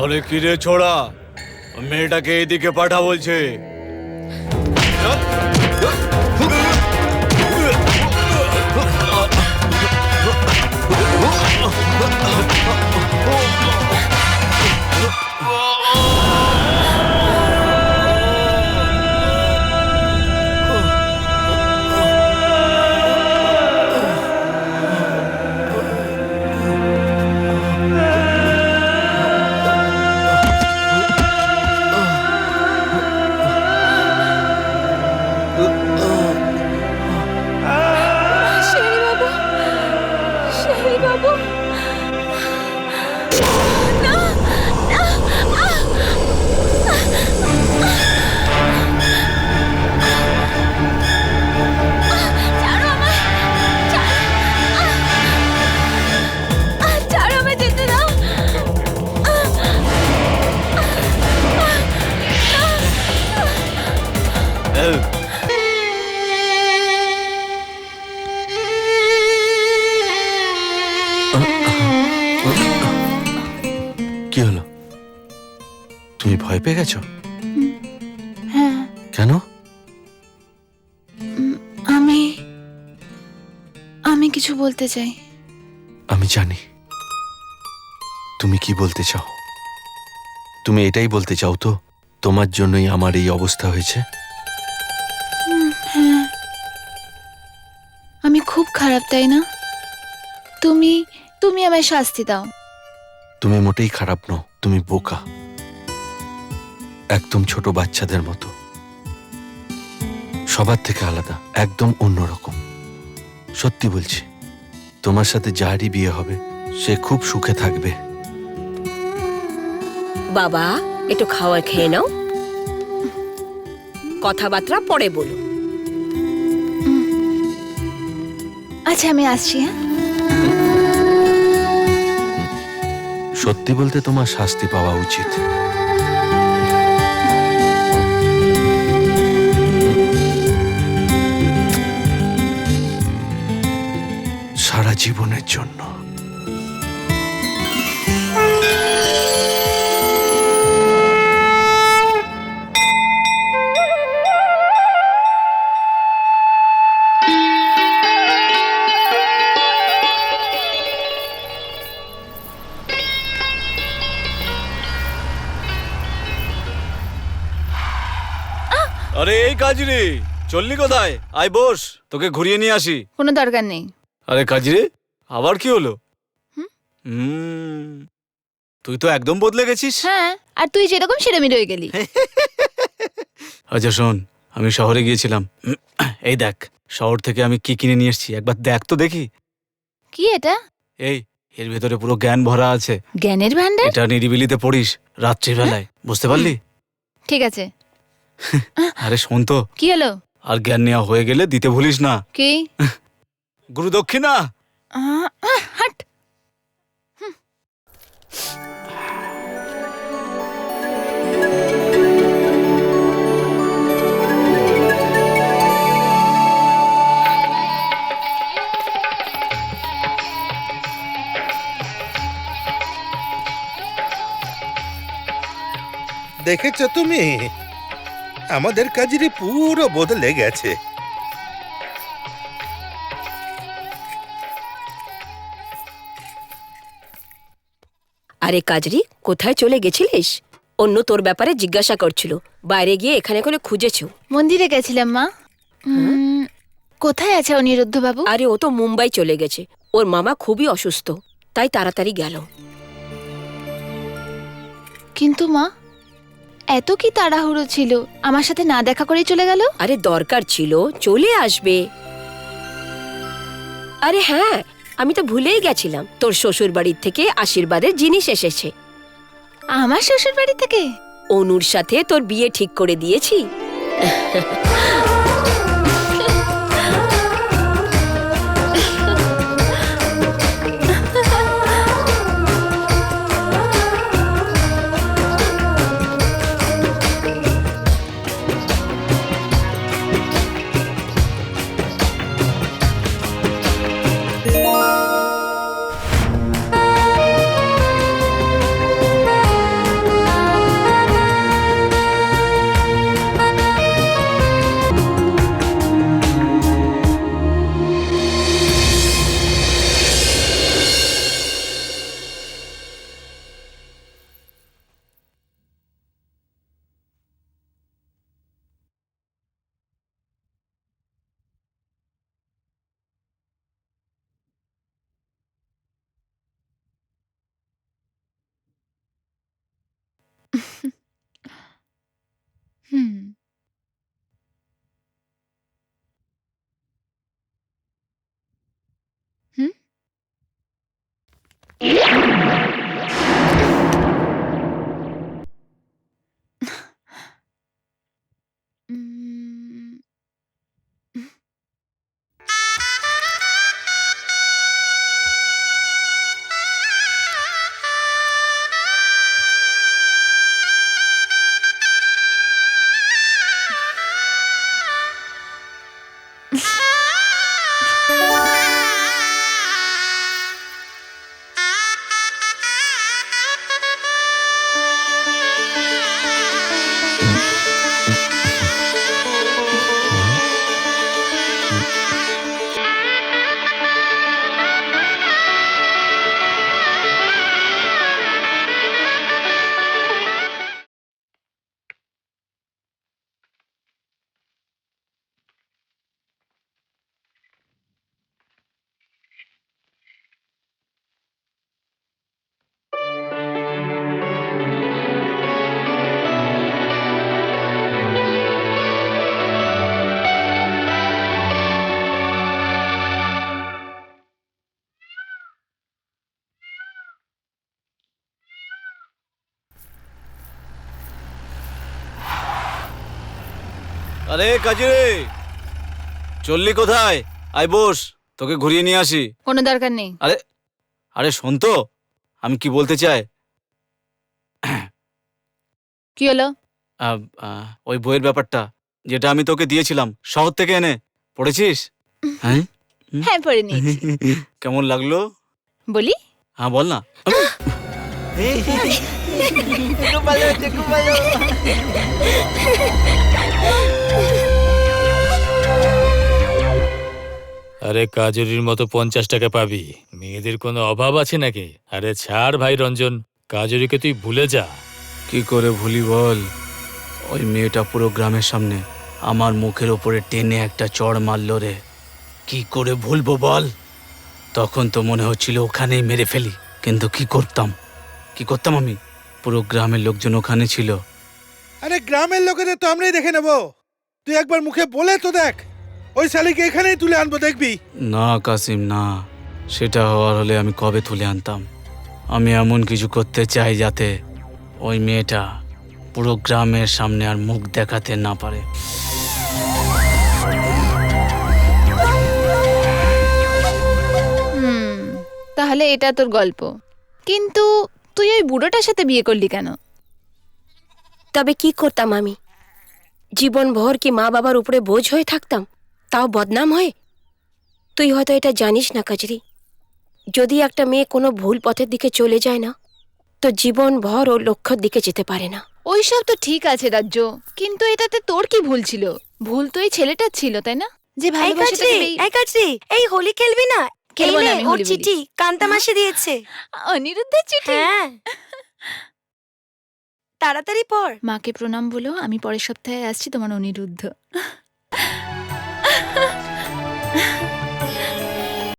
আরে কি রে ছোড়া, মেয়েটাকে এদিকে পাঠা বলছে। কি হলো? তুমি ভয় পেয়ে গেছো? হ্যাঁ, কেন? আমি আমি কিছু বলতে চাই। আমি জানি তুমি কি বলতে চাও। তুমি এটাই বলতে চাও তো তোমার জন্যই আমার এই অবস্থা হয়েছে? হ্যাঁ, আমি খুব খারাপ, তাই না? তুমি তুমি আমায় শাস্তি দাও। তুমি মোটেই খারাপ নও, তুমি বোকা, একদম ছোট বাচ্চাদের মতো, সবার থেকে আলাদা, একদম অন্যরকম। সত্যি বলছি, তোমার সাথে যারই বিয়ে হবে সে খুব সুখে থাকবে। বাবা, একটু খাবার খেয়ে নাও, কথাবার্তা পরে বলো। আচ্ছা, আমি আসছি। হ্যাঁ, সত্যি বলতে তোমার শাস্তি পাওয়া উচিত। সারা জীবনের জন্য। আরে এই কাজরি, চললি কোথায়? আয় বস, তোকে ঘুরিয়ে নিয়ে আসি। কোনো দরকার নেই। আরে কাজরি, আবার কি হলো? তুই তো একদম বদলে গেছিস। হ্যাঁ, আর তুই যেরকম সেরকমই রয়ে গেলি। আচ্ছা শোন, আমি শহরে গিয়েছিলাম। এই দেখ, শহর থেকে আমি কি কিনে নিয়ে এসেছি, একবার দেখ তো দেখি। কি এটা? এই, এর ভেতরে পুরো জ্ঞান ভরা আছে। জ্ঞানের ভান্ডার? এটা নিরিবিলিতে পড়িস রাত্রিবেলায়, বুঝতে পারলি? ঠিক আছে। আরে শোন তো, কি হলো? আর জ্ঞান নেওয়া হয়ে গেলে দিতে ভুলিস না। কি? গুরু দক্ষিণা। হাট। দেখেছো তুমি, আমাদের কাজেরই পুরো বদলে গেছে। আরে কাজরি, কোথায় চলে গেছিলিস? অন্য তোর ব্যাপারে জিজ্ঞাসা করছিল, বাইরে গিয়ে এখানে করে খুঁজেছো? মন্দিরে গেছিলাম মা। কোথায় আছে অনিরুদ্ধ বাবু? আরে ও তো মুম্বাই চলে গেছে, ওর মামা খুবই অসুস্থ, তাই তাড়াতাড়ি গেল। কিন্তু মা, এত কি তাড়াহুড়ো ছিল, আমার সাথে না দেখা করেই চলে গেল? আরে দরকার ছিল, চলে আসবে। আরে হ্যাঁ, আমি তো ভুলেই গেছিলাম, তোর শ্বশুর বাড়ির থেকে আশীর্বাদের জিনিস এসেছে। আমার শ্বশুর বাড়ি থেকে? অনুর সাথে তোর বিয়ে ঠিক করে দিয়েছি। হুম। হুম? উম, আরে কাজে চললি কোথায়? আয় বস, তোকে ঘুরিয়ে নিয়ে আসি। কোনো দরকার নেই। আরে আরে শোন তো, আমি কি বলতে চাই। কি হলো? ওই বইয়ের ব্যাপারটা, যেটা আমি তোকে দিয়েছিলাম শহর থেকে এনে, পড়েছিস? হ্যাঁ, হ্যাঁ, পড়ে নিয়েছি। কেমন লাগলো? বলি? হ্যাঁ বল না। আরে কাজুরির মতো 50 টাকা পাবি, মেয়েদের কোনো অভাব আছে নাকি? আরে ছাড় ভাই রঞ্জন, কাজুরিকে তুই ভুলে যা। কি করে ভুলি বল? ওই মেয়েটা পুরো গ্রামের সামনে আমার মুখের ওপরে টেনে একটা চড় মারলো রে। কি করে ভুলবো বল? তখন তো মনে হচ্ছিল ওখানেই মেরে ফেলি, কিন্তু কি করতাম আমি? পুরো গ্রামের লোকজন ওখানে ছিল। আরে গ্রামের লোকেদের তো আমরাই দেখে নেব। তুই একবার মুখে বলে তো দেখ, ওই শালিকে এখানেই তুলে আনবো, দেখবি। না কাসিম না, সেটা হওয়ার হলে আমি কবে তুলে আনতাম। আমি এমন কিছু করতে চাই যাতে ওই মেয়েটা পুরো গ্রামের সামনে আর মুখ দেখাতে না পারে। হুম, তাহলে এটা তোর গল্প। কিন্তু তুই ওই বুড়োটার সাথে বিয়ে করলি কেন? তবে কি করতাম আমি? জীবনভর কি মা বাবার উপরে বোঝ হয়ে থাকতাম, তাও বদনাম হয়ে? তুই হয়তো এটা জানিস না কাজরি, যদি একটা মেয়ে কোনো ভুল পথের দিকে চলে যায় না, তো জীবনভর ও লক্ষ্যের দিকে যেতে পারে না। ওইসব তো ঠিক আছে রাজ্য, কিন্তু এটাতে তোর কি ভুল ছিল? ভুল তো এই ছেলেটার ছিল, তাই না? যে ভালোবাসে তাকে বিয়ে- এই হোলি খেলবি না? খেলবো না, এই নে, আমি ওর হোলি বলি। চিঠি কান্তা মাসি দিয়েছে। অনিরুদ্ধের চিঠি? হ্যাঁ, তাড়াতাড়ি পড়। মাকে প্রণাম বলো, আমি পরের সপ্তাহে আসছি তোমার অনিরুদ্ধ।